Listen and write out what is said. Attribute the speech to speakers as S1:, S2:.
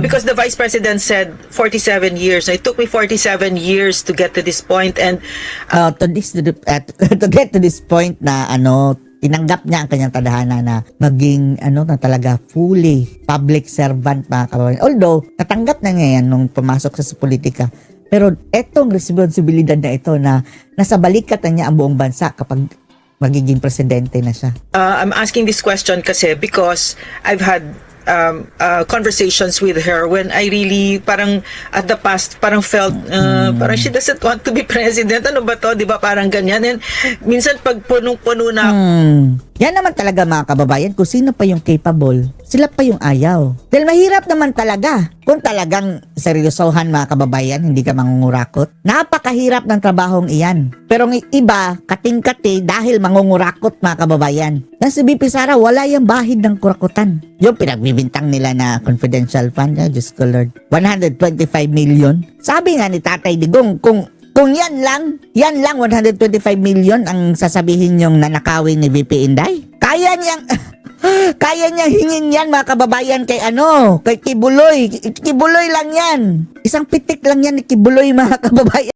S1: Because the Vice President said 47 years. It took me 47 years to get to this point, and
S2: to get to this point na tinanggap niya ang kanyang tadhana na maging na talaga fully public servant, mga kababayan. Although natanggap na niya yan nung pumasok sa politika, pero etong responsibilidad na ito na nasa balikat na niya ang buong bansa kapag magiging presidente na siya.
S1: I'm asking this question kasi because I've had conversations with her when I really parang at the past parang felt parang she doesn't want to be president. Ano ba to? Di ba parang ganyan? And minsan pag punong-puno na
S2: Yan naman talaga, mga kababayan, kung sino pa yung capable, sila pa yung ayaw. Dahil mahirap naman talaga. Kung talagang seryosohan, mga kababayan, hindi ka mangungurakot. Napakahirap ng trabahong iyan. Pero ng iba, kating-kati dahil mangungurakot, mga kababayan. Na si BP Sara, wala yung bahid ng kurakutan. Yung pinagbibintang nila na confidential fund, Diyos ko Lord, 125 million. Sabi nga ni Tatay Digong, kung yan lang 125 million ang sasabihin yung nanakawin ni VP Inday. Kaya niyang hingin yan, mga kababayan, kay kay Kibuloy. Kibuloy lang yan. Isang pitik lang yan ni Kibuloy, mga kababayan.